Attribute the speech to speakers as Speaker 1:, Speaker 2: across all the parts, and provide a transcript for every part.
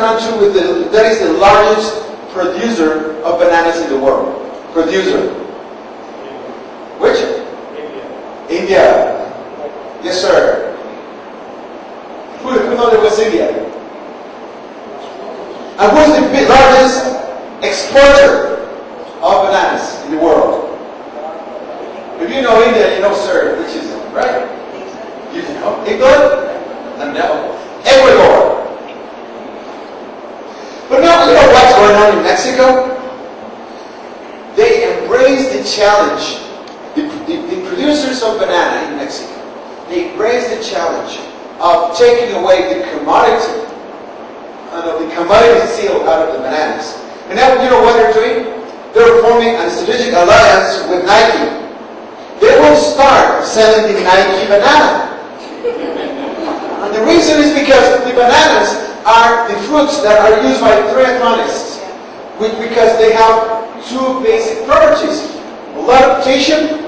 Speaker 1: country that is the largest producer of bananas in the world? Producer. Which? India. Yes, sir. Who knows it was India? And who's the largest exporter of bananas in the world? If you know India, you know, sir, which is it, right? You know England? No. Ecuador. But now, you know what's going on in Mexico? They embrace the challenge. The producers of banana in Mexico, they embrace the challenge of taking away the commodity, the commodity seal out of the bananas. And now, you know what they're doing? They're forming a strategic alliance with Nike. They will start selling the Nike banana. And the reason is because the bananas are the fruits that are used by triathlonists, because they have two basic properties: a lot of potassium,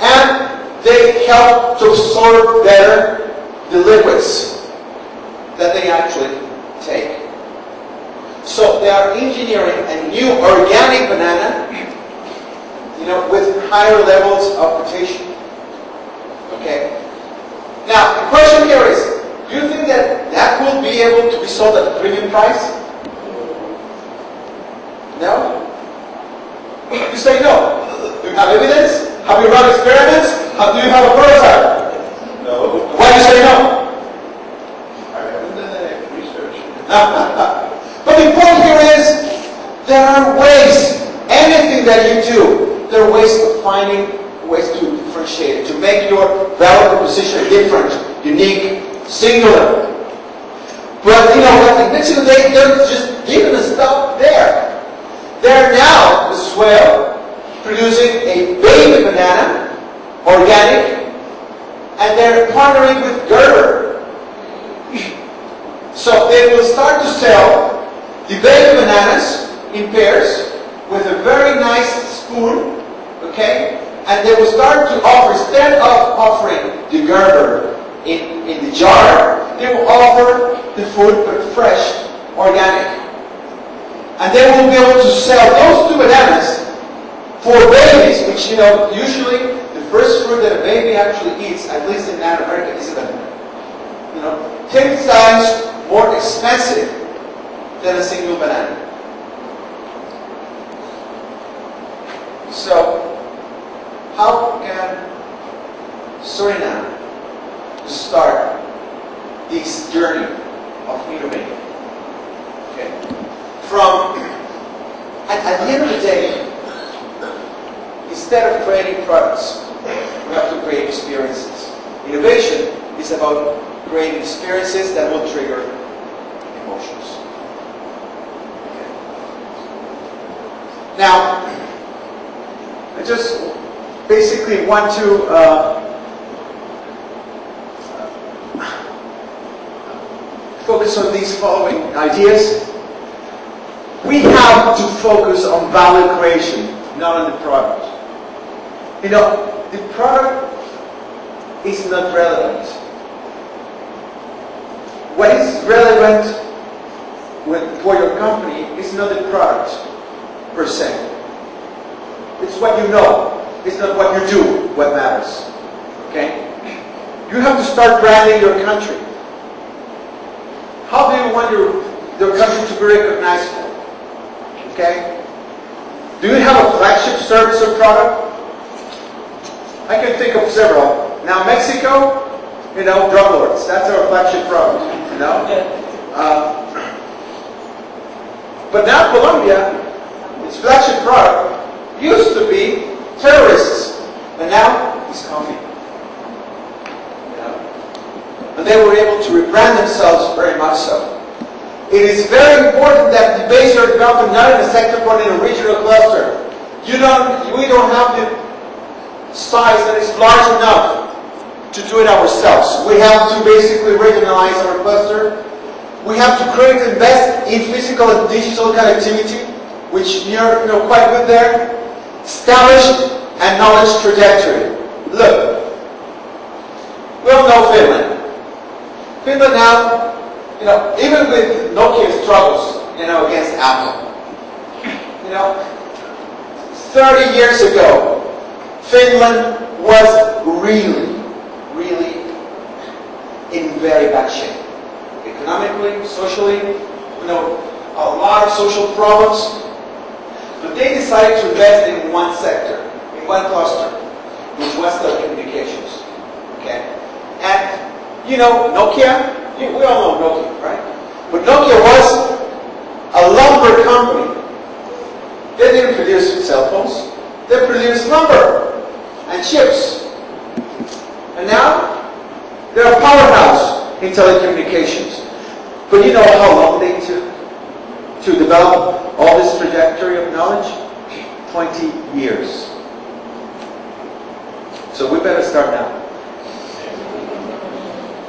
Speaker 1: and they help to absorb better the liquids that they actually take. So they are engineering a new organic banana, you know, with higher levels of potassium. Okay. Now the question here is, do you think that that will be able to be sold at a premium price? No? You say no. Do you have evidence? Have you run experiments? Do you have a prototype? No. Why do you say no?
Speaker 2: I haven't done any research.
Speaker 1: But the point here is, there are ways, anything that you do, there are ways of finding ways to differentiate it, to make your value proposition different, unique, singular. But you know what, in Mexico they're just giving us stuff there. They're now as well producing a baby banana, organic, and they're partnering with Gerber. So they will start to sell the baby bananas in pairs with a very nice spoon, okay? And they will start to offer, instead of offering the Gerber in the jar, they will offer the food but fresh, organic. And they will be able to sell those two bananas for babies, which, you know, usually the first fruit that a baby actually eats, at least in Latin America, is a banana. You know, 10 times more expensive than a single banana. So, how can Suriname start this journey of innovating? Okay. At the end of the day, instead of creating products, we have to create experiences. Innovation is about creating experiences that will trigger emotions. Okay. Now, I just basically want to focus on these following ideas. We have to focus on value creation, not on the product. You know, the product is not relevant. What is relevant for your company is not the product per se. It's what you know. It's not what you do what matters. Okay? You have to start branding your country. How do you want your country to be recognized for? Okay? Do you have a flagship service or product? I can think of several. Now Mexico, you know, drug lords. That's our flagship product. You know? But now Colombia, its flagship product used to be terrorists, and now it's coffee. You know? And they were able to rebrand themselves very much so. It is very important that you base your development not in a sector but in a regional cluster. We don't have the size that is large enough to do it ourselves. We have to basically regionalize our cluster. We have to invest in physical and digital connectivity, which you're quite good there. Establish a knowledge trajectory. Look, we all know Finland. Finland now, even with Nokia struggles, against Apple. 30 years ago, Finland was really in very bad shape. Economically, socially, a lot of social problems. But they decided to invest in one sector, in one cluster, which was telecommunications. Okay? And, Nokia, we all know Nokia, right? But Nokia was a lumber company. They didn't produce cell phones. They produced lumber and chips. And now, they're a powerhouse in telecommunications. But you know how long they took to develop all this trajectory of knowledge? 20 years. So we better start now.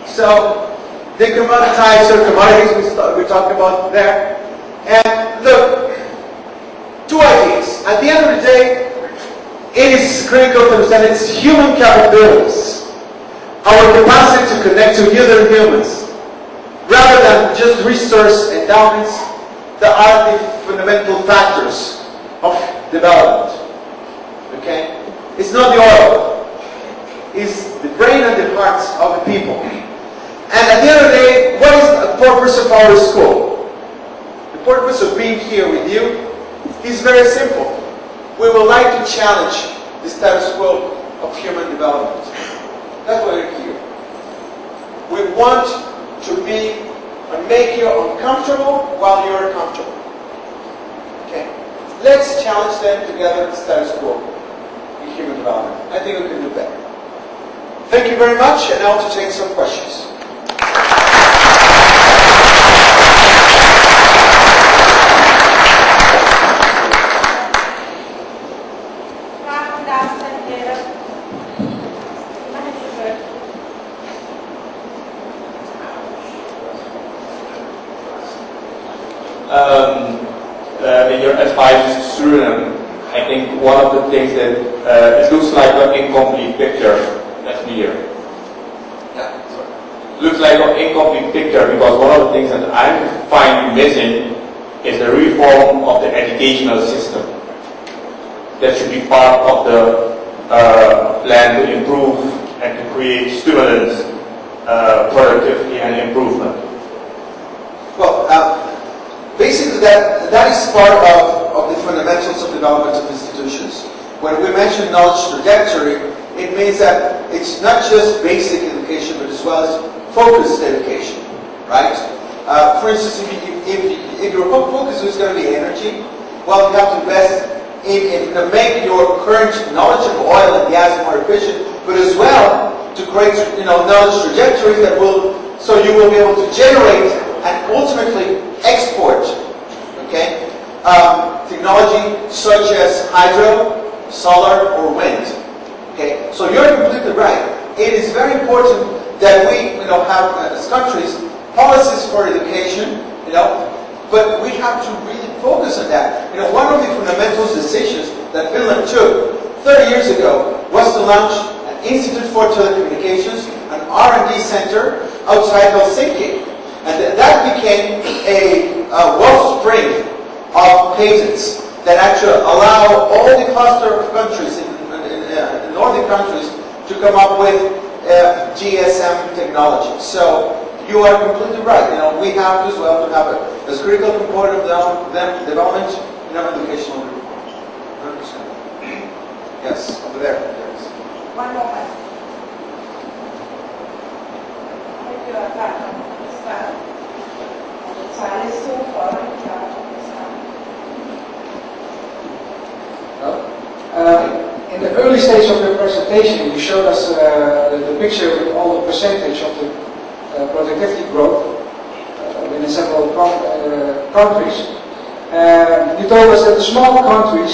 Speaker 1: So, they commoditize certain commodities we talked about there. And look, two ideas. At the end of the day, it is critical to understand it's human capabilities, our capacity to connect to other humans, rather than just resource endowments that are the fundamental factors of development. Okay? It's not the oil. It's the brain and the hearts of the people. And at the end of the day, what is the purpose of our school? The purpose of being here with you is very simple. We would like to challenge the status quo of human development. That's why we're here. We want to be and make you uncomfortable while you're comfortable. Okay? Let's challenge them together the status quo in human development. I think we can do better. Thank you very much, and now to take some questions.
Speaker 3: In your advice to Suriname, I think one of the things that it looks like an incomplete picture. That's clear.
Speaker 1: Yeah.
Speaker 3: Looks like an incomplete picture because one of the things that I find missing is the reform of the educational system. That should be part of the plan to improve and to create stimulants, productivity and improvement.
Speaker 1: Well, basically that is part of the fundamentals of development of institutions. When we mention knowledge trajectory, it means that it's not just basic education, but as well as focused education, right? For instance, if your focus is going to be energy, well, you have to invest in make your current knowledge of oil and gas more efficient, but as well to create, knowledge trajectories that so you will be able to generate and ultimately export, okay, technology such as hydro, solar, or wind. Okay, so you're completely right. It is very important that we, have as countries policies for education, but we have to really focus on that. One of the fundamental decisions that Finland took 30 years ago was to launch an Institute for Telecommunications, an R&D center outside Helsinki. And that became a wellspring of patents that actually allow all the cluster of countries, in Nordic countries, to come up with GSM technology. So you are completely right. We have to as well to have a critical component of development in our educational reform. 100%. Yes, over there. Yes.
Speaker 4: One moment. Thank you,
Speaker 5: in the early stage of your presentation, you showed us the picture with all the percentage of the productivity growth in several countries. You told us that the small countries